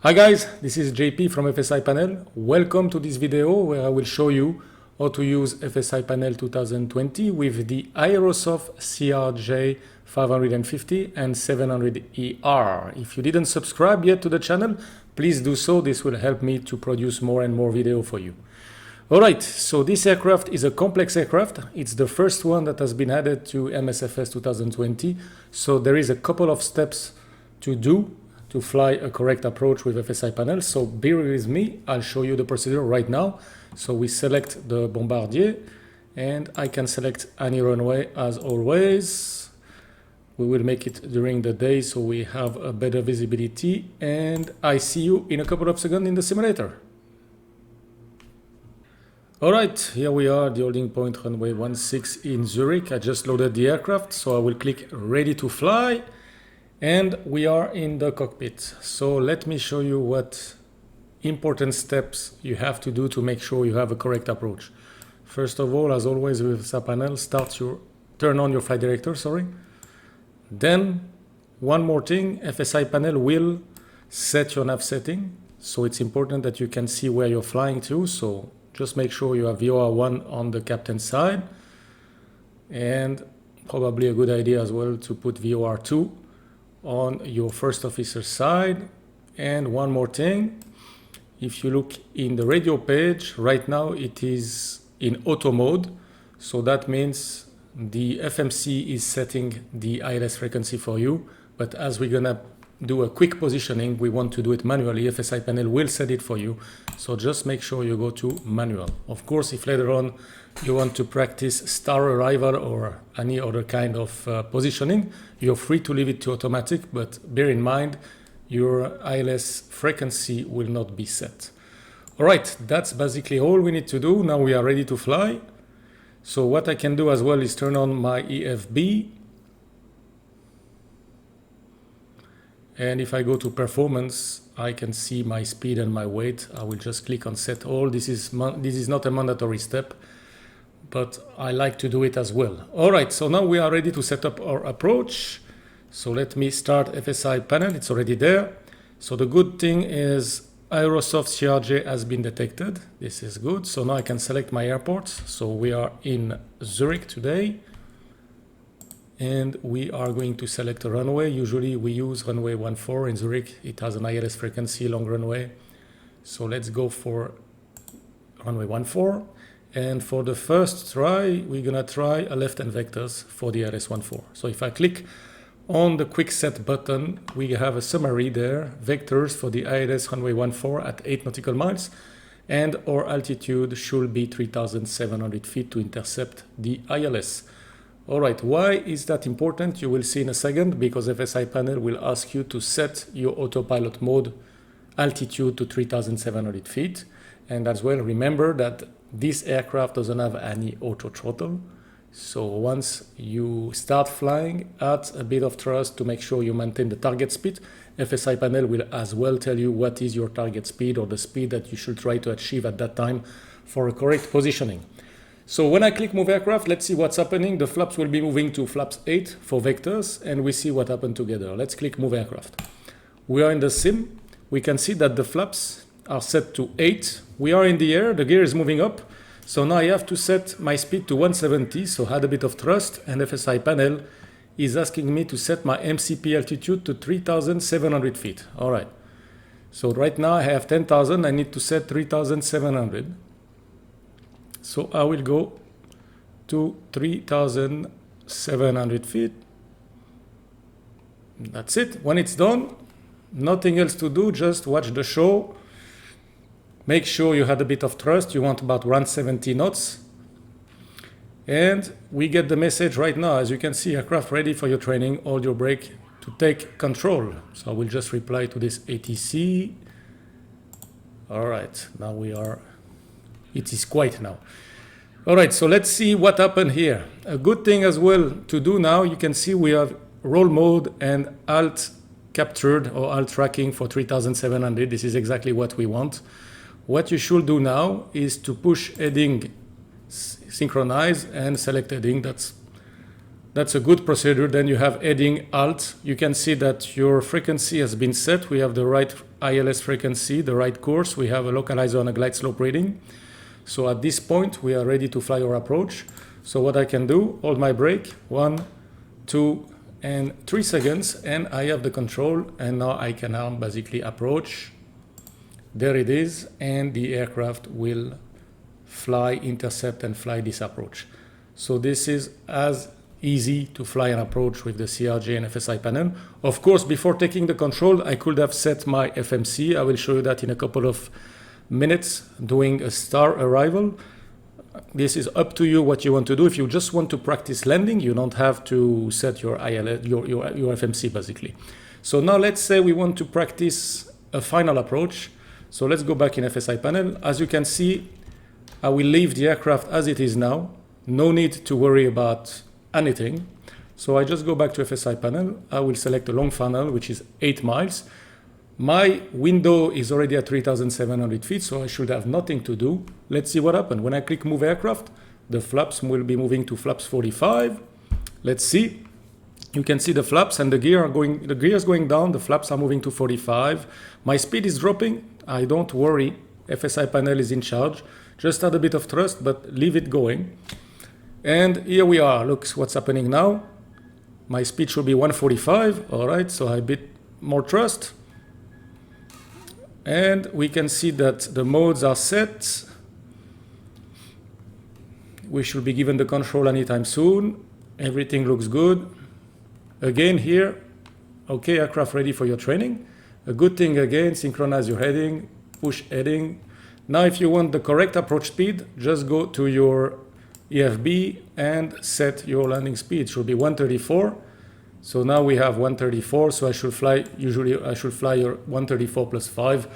Hi guys, this is JP from FSiPanel. Welcome to this video where I will show you how to use FSiPanel 2020 with the Aerosoft CRJ 550 and 700ER. If you didn't subscribe yet to the channel, please do so. This will help me to produce more and more video for you. Alright, so this aircraft is a complex aircraft. It's the first one that has been added to MSFS 2020. So there is a couple of steps to do to fly a correct approach with FSiPanel. So bear with me, I'll show you the procedure right now. So we select the Bombardier and I can select any runway as always. We will make it during the day so we have a better visibility, and I see you in a couple of seconds in the simulator. Alright, here we are, the holding point runway 16 in Zurich. I just loaded the aircraft, so I will click ready to fly. And we are in the cockpit. So let me show you what important steps you have to do to make sure you have a correct approach. First of all, as always with FSiPanel, turn on your flight director, Then one more thing, FSiPanel will set your nav setting. So it's important that you can see where you're flying to. So just make sure you have VOR1 on the captain's side. And probably a good idea as well to put VOR2 on your first officer's side. And one more thing, if you look in the radio page, right now it is in auto mode. So that means the FMC is setting the ILS frequency for you. But as we're gonna do a quick positioning, we want to do it manually. FSiPanel will set it for you. So just make sure you go to manual. Of course, if later on you want to practice star arrival or any other kind of positioning, you're free to leave it to automatic, but bear in mind your ILS frequency will not be set. All right, that's basically all we need to do. Now we are ready to fly. So what I can do as well is turn on my EFB. And if I go to performance, I can see my speed and my weight. I will just click on set all. This is not a mandatory step, but I like to do it as well. All right, so now we are ready to set up our approach. So let me start FSiPanel, it's already there. So the good thing is Aerosoft CRJ has been detected. This is good. So now I can select my airport. So we are in Zurich today. And we are going to select a runway. Usually we use runway 14 in Zurich. It has an ILS frequency, long runway. So let's go for runway 14. And for the first try, we're gonna try a left-hand vectors for the ILS 14. So if I click on the quick set button, we have a summary there, vectors for the ILS runway 14 at 8 nautical miles. And our altitude should be 3,700 feet to intercept the ILS. All right, why is that important? You will see in a second, because FSiPanel will ask you to set your autopilot mode altitude to 3,700 feet. And as well, remember that this aircraft doesn't have any auto throttle. So once you start flying, add a bit of thrust to make sure you maintain the target speed. FSiPanel will as well tell you what is your target speed or the speed that you should try to achieve at that time for a correct positioning. So when I click move aircraft, let's see what's happening. The flaps will be moving to flaps 8 for vectors, and we see what happened together. Let's click move aircraft. We are in the sim. We can see that the flaps are set to 8. We are in the air, the gear is moving up. So now I have to set my speed to 170, so add a bit of thrust, and FSiPanel is asking me to set my MCP altitude to 3,700 feet. All right. So right now I have 10,000, I need to set 3,700. So I will go to 3,700 feet. That's it. When it's done, nothing else to do, just watch the show. Make sure you had a bit of thrust. You want about 170 knots. And we get the message right now. As you can see, aircraft ready for your training. Hold your brake to take control. So I will just reply to this ATC. All right, now we are... It is quiet now. All right, so let's see what happened here. A good thing as well to do now, you can see we have roll mode and alt captured or alt tracking for 3,700. This is exactly what we want. What you should do now is to push heading synchronize and select heading. That's That's a good procedure. Then you have heading Alt. You can see that your frequency has been set. We have the right ILS frequency, the right course. We have a localizer and a glide slope reading. So at this point, we are ready to fly our approach. So what I can do, hold my brake, 1, 2, and 3 seconds, and I have the control, and now I can basically approach. There it is, and the aircraft will fly, intercept, and fly this approach. So this is as easy to fly an approach with the CRJ and FSiPanel. Of course, before taking the control, I could have set my FMC. I will show you that in a couple of minutes, doing a star arrival. This is up to you what you want to do. If you just want to practice landing, you don't have to set your ILS, your FMC basically. So now let's say we want to practice a final approach. So let's go back in FSiPanel. As you can see, I will leave the aircraft as it is now. No need to worry about anything. So I just go back to FSiPanel. I will select a long funnel, which is 8 miles. My window is already at 3,700 feet, so I should have nothing to do. Let's see what happens. When I click Move Aircraft, the flaps will be moving to flaps 45. Let's see. You can see the flaps and the gear is going down. The flaps are moving to 45. My speed is dropping. I don't worry. FSiPanel is in charge. Just add a bit of thrust, but leave it going. And here we are. Look what's happening now. My speed should be 145. All right, so I bit more thrust. And we can see that the modes are set. We should be given the control anytime soon. Everything looks good. Again here, okay, aircraft ready for your training. A good thing again, synchronize your heading, push heading. Now if you want the correct approach speed, just go to your EFB and set your landing speed. It should be 134. So now we have 134, so I should fly, usually I should fly your 134 plus 5,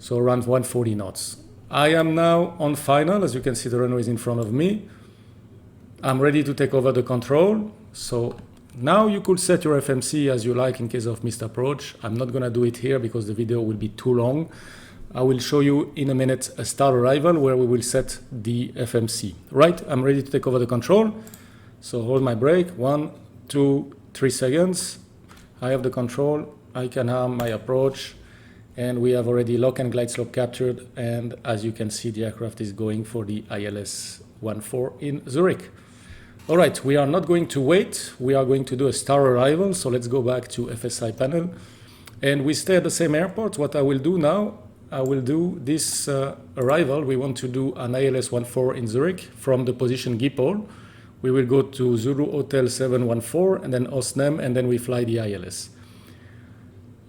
so around 140 knots. I am now on final. As you can see, the runway is in front of me. I'm ready to take over the control. So now you could set your FMC as you like in case of missed approach. I'm not going to do it here because the video will be too long. I will show you in a minute a start arrival where we will set the FMC. Right, I'm ready to take over the control. So hold my brake, 1, 2, 3 seconds. I have the control. I can arm my approach, and we have already lock and glide slope captured. And as you can see, the aircraft is going for the ILS 14 in Zurich. All right, we are not going to wait. We are going to do a star arrival. So let's go back to FSiPanel, and we stay at the same airport. What I will do now, I will do this arrival. We want to do an ILS 14 in Zurich from the position Schiphol. We will go to Zulu Hotel 714 and then Osnem, and then we fly the ILS.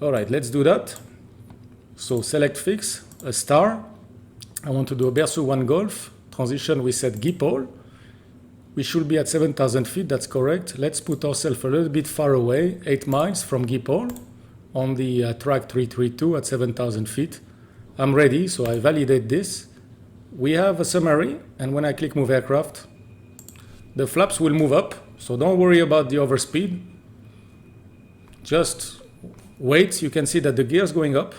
All right, let's do that. So select fix, a star. I want to do a Bersu 1 Golf. Transition, we set Schiphol. We should be at 7,000 feet, that's correct. Let's put ourselves a little bit far away, 8 miles from Schiphol, on the track 332 at 7,000 feet. I'm ready, so I validate this. We have a summary, and when I click Move Aircraft, the flaps will move up, so don't worry about the overspeed. Just wait. You can see that the gear is going up.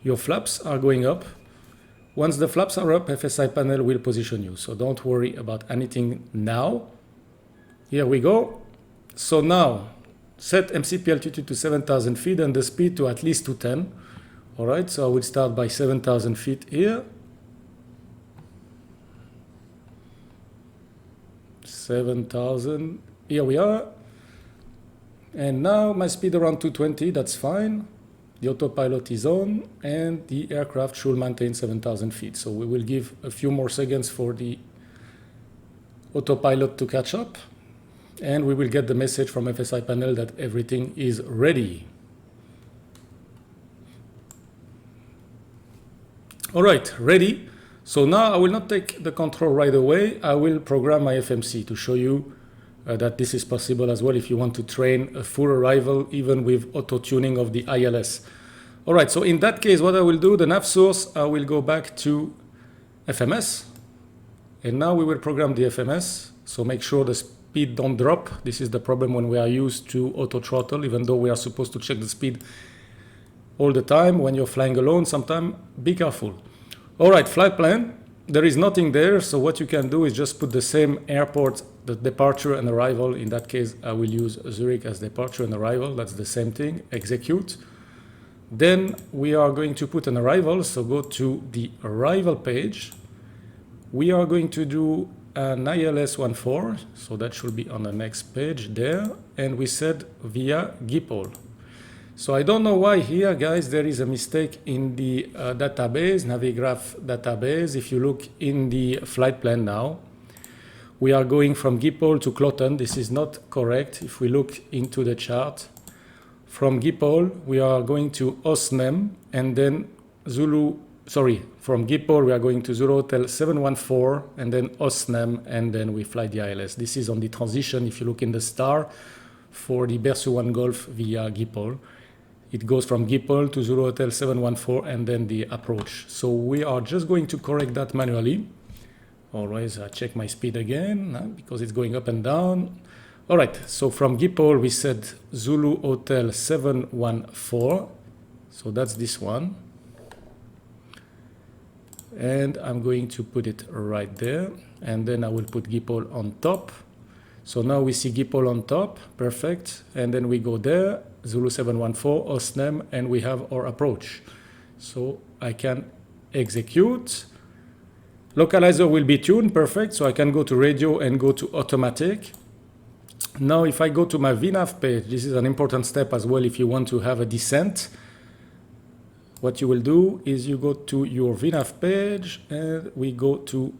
Your flaps are going up. Once the flaps are up, FSiPanel will position you, so don't worry about anything now. Here we go. So now, set MCP altitude to 7,000 feet and the speed to at least 210. All right, so I will start by 7,000 feet here. 7,000, here we are. And now my speed around 220, that's fine. The autopilot is on, and the aircraft should maintain 7,000 feet. So we will give a few more seconds for the autopilot to catch up, and we will get the message from FSiPanel that everything is ready. All right, ready. So now I will not take the control right away. I will program my FMC to show you that this is possible as well if you want to train a full arrival even with auto-tuning of the ILS. All right, so in that case, what I will do, the nav source, I will go back to FMS. And now we will program the FMS. So make sure the speed don't drop. This is the problem when we are used to auto throttle, even though we are supposed to check the speed all the time. When you're flying alone, sometimes be careful. All right, flight plan. there is nothing there, so what you can do is just put the same airport, the departure and arrival. In that case, I will use Zurich as departure and arrival. That's the same thing. Execute. Then we are going to put an arrival, so go to the arrival page. We are going to do an ILS 14, so that should be on the next page there, and we said via GIPOL. So I don't know why here, guys, there is a mistake in the database, Navigraph database. If you look in the flight plan now, we are going from GIPOL to Cloton. This is not correct. If we look into the chart, from GIPOL, we are going to OSNEM, and then from GIPOL, we are going to Zulu Hotel 714, and then OSNEM, and then we fly the ILS. This is on the transition, if you look in the star, for the Berceau 1 Golf via GIPOL. It goes from GIPOL to Zulu Hotel 714, and then the approach. So we are just going to correct that manually. Always check my speed again, because it's going up and down. All right, so from GIPOL, we said Zulu Hotel 714. So that's this one. And I'm going to put it right there. And then I will put GIPOL on top. So now we see GIPOL on top. Perfect. And then we go there, Zulu 714, OSNEM, and we have our approach. So I can execute. Localizer will be tuned. Perfect. So I can go to radio and go to automatic. Now, if I go to my VNAV page, this is an important step as well if you want to have a descent. What you will do is you go to your VNAV page, and we go to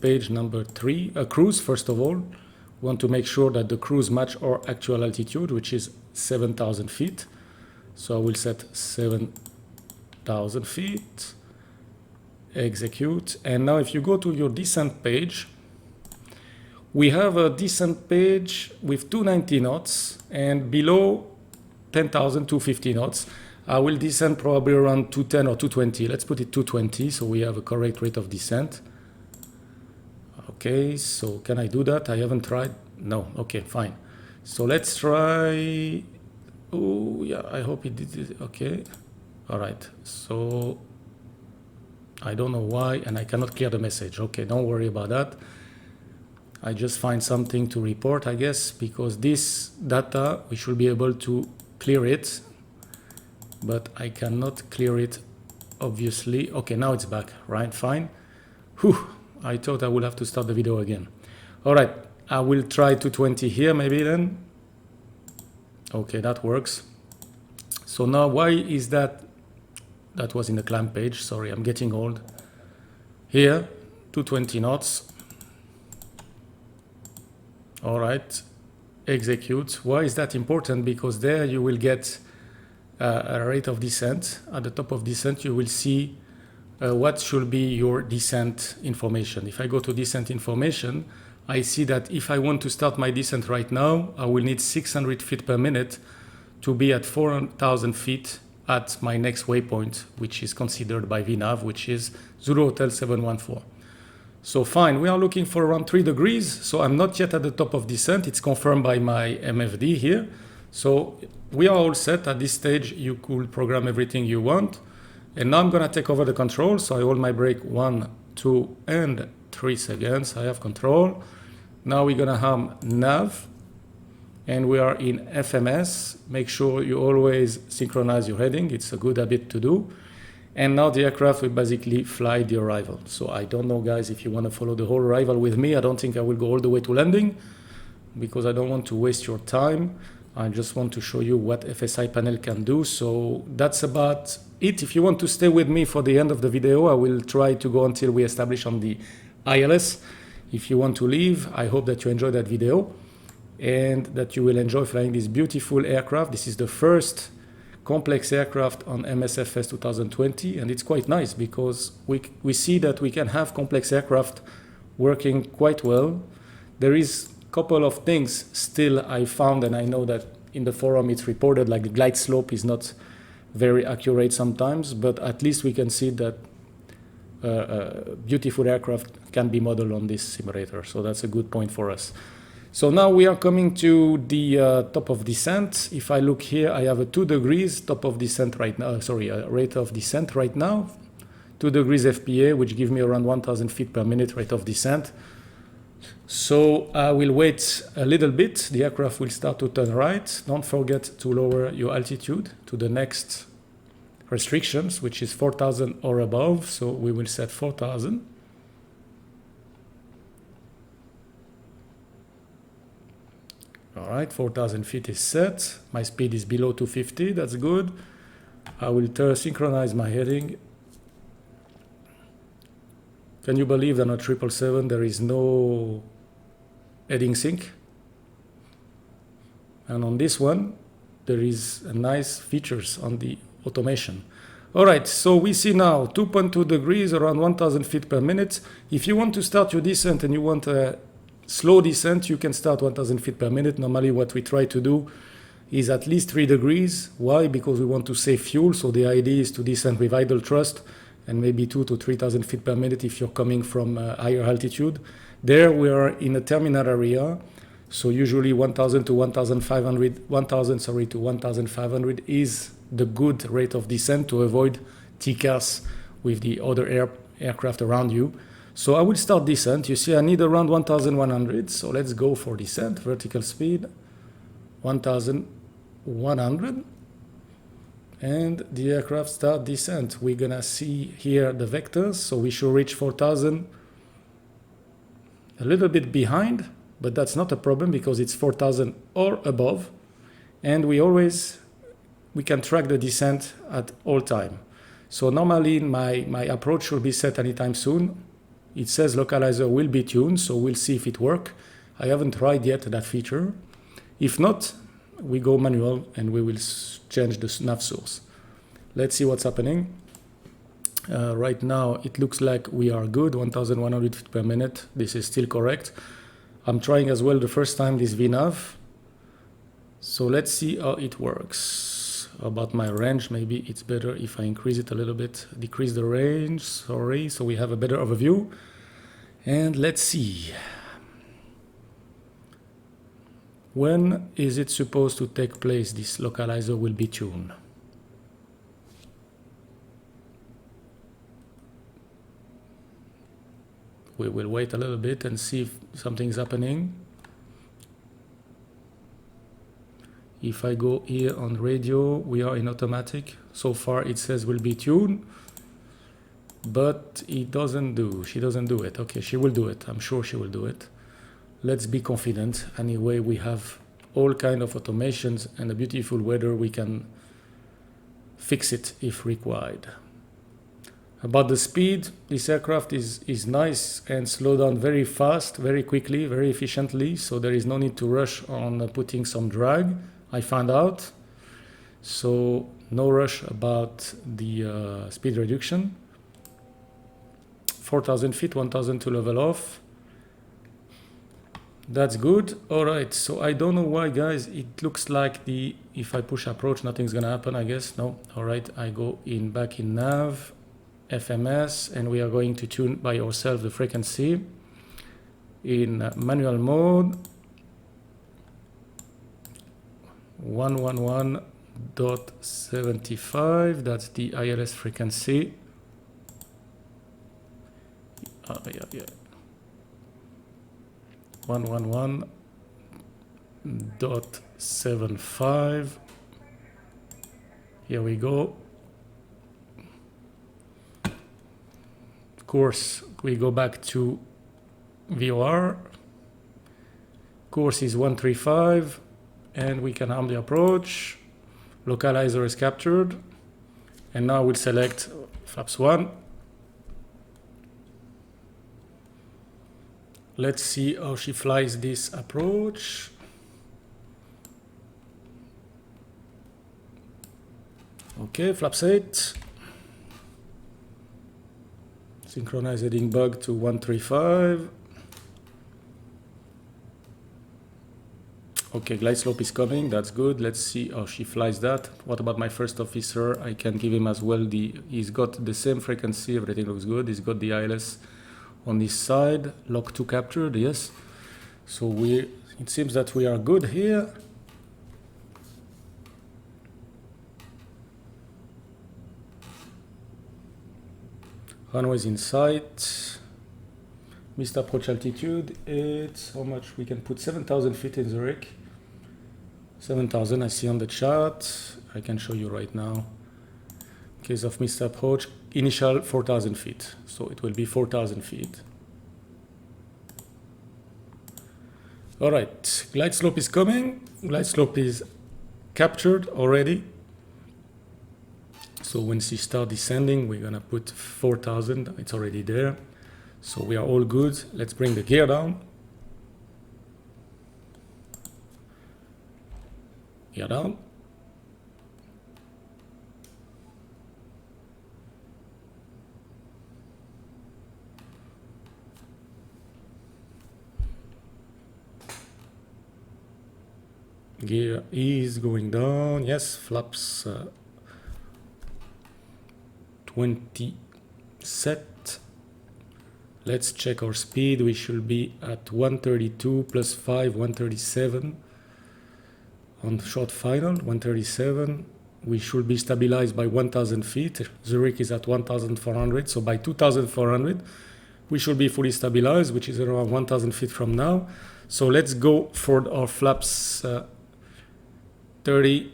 page number 3, a cruise first of all. We want to make sure that the cruise match our actual altitude, which is 7,000 feet. So I will set 7,000 feet, execute. And now if you go to your descent page, we have a descent page with 290 knots, and below 10,250 knots. I will descend probably around 210 or 220. Let's put it 220 so we have a correct rate of descent. Okay, so can I do that? I haven't tried. No, okay, fine. So let's try. Oh, yeah, I hope it did it. Okay, all right. So I don't know why, and I cannot clear the message. Okay, don't worry about that. I just find something to report, I guess, because this data, we should be able to clear it, but I cannot clear it, obviously. Okay, now it's back, right? Fine. Whew, I thought I would have to start the video again. All right, I will try 220 here maybe then. Okay, that works. So now why is that? That was in the climb page. Sorry, I'm getting old. Here, 220 knots. All right, execute. Why is that important? Because there you will get a rate of descent. At the top of descent, you will see what should be your descent information. If I go to descent information, I see that if I want to start my descent right now, I will need 600 feet per minute to be at 4,000 feet at my next waypoint, which is considered by VNAV, which is Zulu Hotel 714. So fine, we are looking for around 3 degrees. So I'm not yet at the top of descent. It's confirmed by my MFD here. So we are all set. At this stage, you could program everything you want. And now I'm going to take over the control. So I hold my brake 1, 2, and 3 seconds. I have control. Now we're going to harm nav. And we are in FMS. Make sure you always synchronize your heading. It's a good habit to do. And now the aircraft will basically fly the arrival. So I don't know, guys, if you want to follow the whole arrival with me. I don't think I will go all the way to landing because I don't want to waste your time. I just want to show you what FSiPanel can do. So that's about it. If you want to stay with me for the end of the video, I will try to go until we establish on the ILS. If you want to leave, I hope that you enjoyed that video and that you will enjoy flying this beautiful aircraft. This is the first complex aircraft on MSFS 2020, and it's quite nice because we see that we can have complex aircraft working quite well. There is a couple of things still I found, and I know that in the forum it's reported, like the glide slope is not very accurate sometimes, but at least we can see that beautiful aircraft can be modeled on this simulator, so that's a good point for us. So now we are coming to the top of descent. If I look here, I have a 2 degrees top of descent right now. Sorry, rate of descent right now, 2 degrees FPA, which give me around 1000 feet per minute rate of descent. So I will wait a little bit. The aircraft will start to turn right. Don't forget to lower your altitude to the next restrictions, which is 4000 or above. So we will set 4000. All right, 4000 feet is set. My speed is below 250. That's good. I will synchronize my heading. Can you believe that on 777 there is no heading sync? And on this one, there is a nice features on the automation. All right, so we see now 2.2 degrees, around 1000 feet per minute. If you want to start your descent and you want a slow descent, you can start 1000 feet per minute. Normally what we try to do is at least 3 degrees. Why? Because we want to save fuel. So the idea is to descend with idle thrust and maybe 2,000 to 3,000 feet per minute if you're coming from higher altitude. There we are in a terminal area. So usually 1000 to 1500, 1000 sorry to 1500 is the good rate of descent to avoid TCAS with the other aircraft around you. So I will start descent. You see I need around 1100. So let's go for descent. Vertical speed 1100. And the aircraft start descent. We're gonna see here the vectors. So we should reach 4000 a little bit behind, but that's not a problem because it's 4000 or above. And we can track the descent at all time. So normally my approach should be set anytime soon. It says localizer will be tuned, so we'll see if it works. I haven't tried yet that feature. If not, we go manual and we will change the nav source. Let's see what's happening. Right now it looks like we are good, 1100 feet per minute. This is still correct. I'm trying as well the first time this VNAV. So let's see how it works. About my range, maybe it's better if I increase it a little bit, decrease the range, sorry, so we have a better overview. And let's see. When is it supposed to take place? This localizer will be tuned. We will wait a little bit and see if something's happening. If I go here on radio, we are in automatic. So far it says will be tuned, but it doesn't do. She doesn't do it. Okay, she will do it. I'm sure she will do it. Let's be confident. Anyway, we have all kind of automations and a beautiful weather. We can fix it if required. About the speed, this aircraft is nice and slow down very fast, very quickly, very efficiently. So there is no need to rush on putting some drag. I found out. So no rush about the speed reduction. 4000 feet, 1000 to level off. That's good. All right, so I don't know why, guys, it looks like if I push approach, nothing's gonna happen, I guess. No. All right, I go back in nav, FMS, and we are going to tune by ourselves the frequency in manual mode. 111.75, that's the ILS frequency. Yeah. 111.75. Here we go. Of course, we go back to VOR. Course is 135. And we can arm the approach. Localizer is captured. And now we'll select flaps 1. Let's see how she flies this approach. Okay, flaps 8. Synchronize heading bug to 135. Okay, glide slope is coming, that's good. Let's see how she flies that. What about my first officer? I can give him as well he's got the same frequency, everything looks good. He's got the ILS on this side, lock 2 captured, yes. So it seems that we are good here. Runway is in sight. Missed approach altitude, it's how much we can put 7,000 feet in Zurich. 7,000 I see on the chart. I can show you right now. In case of missed approach, initial 4,000 feet. So it will be 4,000 feet. All right, glide slope is coming. Glide slope is captured already. So when she starts descending, we're gonna put 4,000. It's already there. So we are all good. Let's bring the gear down. Gear down. Gear is going down. Yes, flaps 20 set. Let's check our speed. We should be at 132 plus 5, 137. On short final, 137. We should be stabilized by 1,000 feet. Zurich is at 1,400. So by 2,400, we should be fully stabilized, which is around 1,000 feet from now. So let's go for our flaps 30.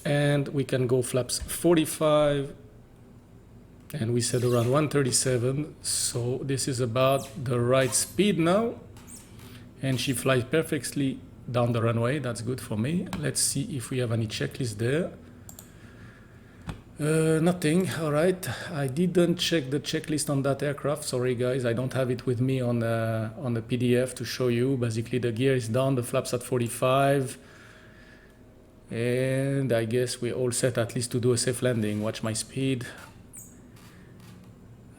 And we can go flaps 45. And we said around 137. So this is about the right speed now. And she flies perfectly down the runway. That's good for me. Let's see if we have any checklist there. Nothing. All right. I didn't check the checklist on that aircraft. Sorry, guys. I don't have it with me on the PDF to show you. Basically, the gear is down. The flaps at 45. And I guess we're all set at least to do a safe landing. Watch my speed.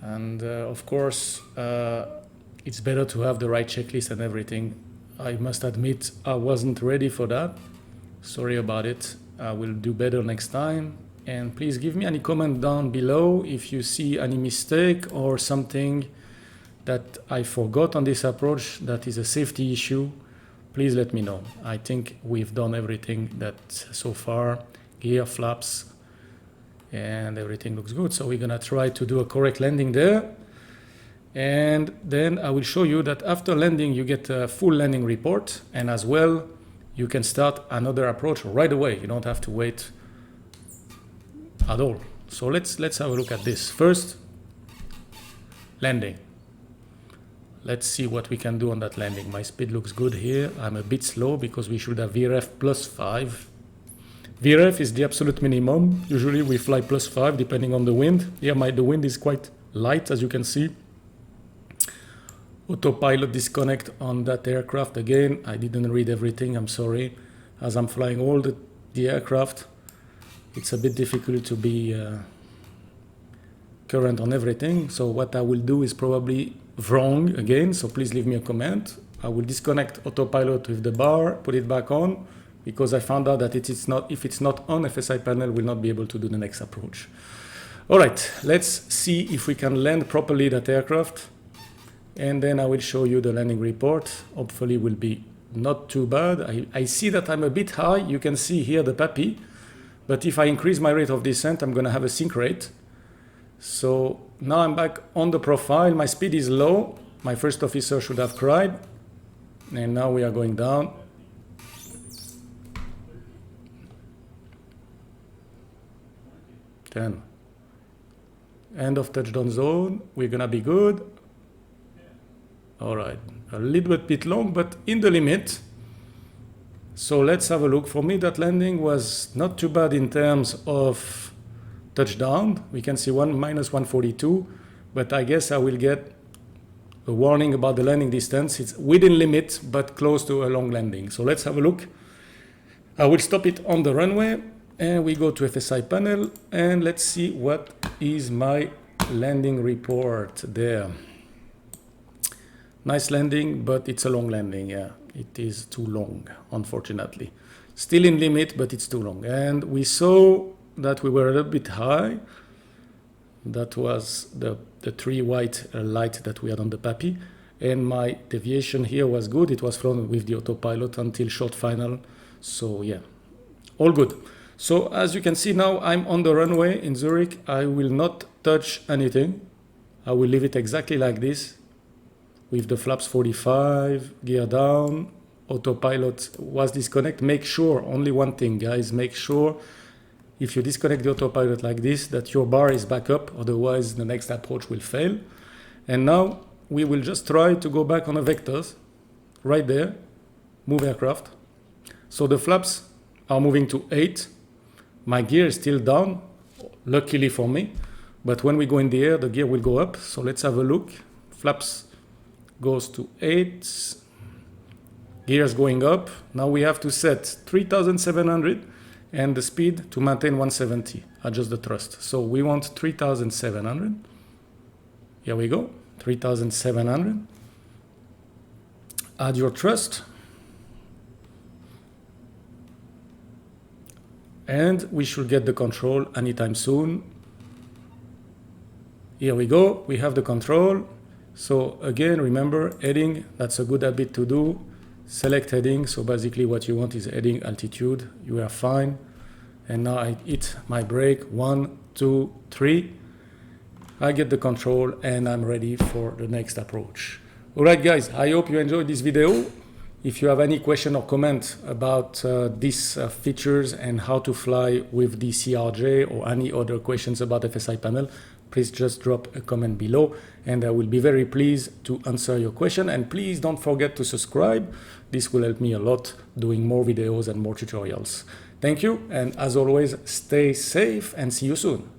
And of course, it's better to have the right checklist and everything. I must admit, I wasn't ready for that. Sorry about it. I will do better next time. And please give me any comment down below if you see any mistake or something that I forgot on this approach that is a safety issue. Please let me know. I think we've done everything that so far, gear, flaps, and everything looks good. So we're gonna try to do a correct landing there. And then I will show you that after landing, you get a full landing report. And as well, you can start another approach right away. You don't have to wait at all. So let's have a look at this. First, landing. Let's see what we can do on that landing. My speed looks good here. I'm a bit slow because we should have VREF plus 5. VREF is the absolute minimum. Usually we fly plus 5 depending on the wind. Here the wind is quite light, as you can see. Autopilot disconnect on that aircraft. Again, I didn't read everything, I'm sorry. As I'm flying all the aircraft, it's a bit difficult to be current on everything. So what I will do is probably wrong again, so please leave me a comment. I will disconnect autopilot with the bar, put it back on, because I found out that if it's not on, FSiPanel will not be able to do the next approach. All right, let's see if we can land properly that aircraft, and then I will show you the landing report. Hopefully will be not too bad. I see that I'm a bit high. You can see here the PAPI, but if I increase my rate of descent, I'm gonna have a sync rate. So now I'm back on the profile. My speed is low. My first officer should have cried. And now we are going down. Then end of touchdown zone. We're gonna be good. All right, a little bit long, but in the limit. So let's have a look. For me, that landing was not too bad in terms of touchdown. We can see minus 142, but I guess I will get a warning about the landing distance. It's within limit, but close to a long landing. So let's have a look. I will stop it on the runway, and we go to FSiPanel, and let's see what is my landing report there. Nice landing, but it's a long landing. Yeah, it is too long, unfortunately. Still in limit, but it's too long. And we saw that we were a little bit high. That was the 3 white light that we had on the PAPI. And my deviation here was good. It was flown with the autopilot until short final. So yeah, all good. So as you can see now, I'm on the runway in Zurich. I will not touch anything. I will leave it exactly like this with the flaps 45, gear down, autopilot was disconnected. Make sure, only one thing guys, make sure if you disconnect the autopilot like this that your bar is back up, otherwise the next approach will fail. And now we will just try to go back on the vectors, right there, move aircraft. So the flaps are moving to 8. My gear is still down, luckily for me, but when we go in the air, the gear will go up. So let's have a look. Flaps goes to 8, gears going up. Now we have to set 3,700 and the speed to maintain 170, adjust the thrust. So we want 3,700. Here we go, 3,700. Add your thrust. And we should get the control anytime soon. Here we go, we have the control. So again, remember heading, that's a good habit to do. Select heading, so basically what you want is heading altitude, you are fine. And now I hit my brake, 1, 2, 3. I get the control and I'm ready for the next approach. All right guys, I hope you enjoyed this video. If you have any question or comment about these features and how to fly with the CRJ or any other questions about FSiPanel, please just drop a comment below and I will be very pleased to answer your question. And please don't forget to subscribe. This will help me a lot doing more videos and more tutorials. Thank you, and as always, stay safe and see you soon.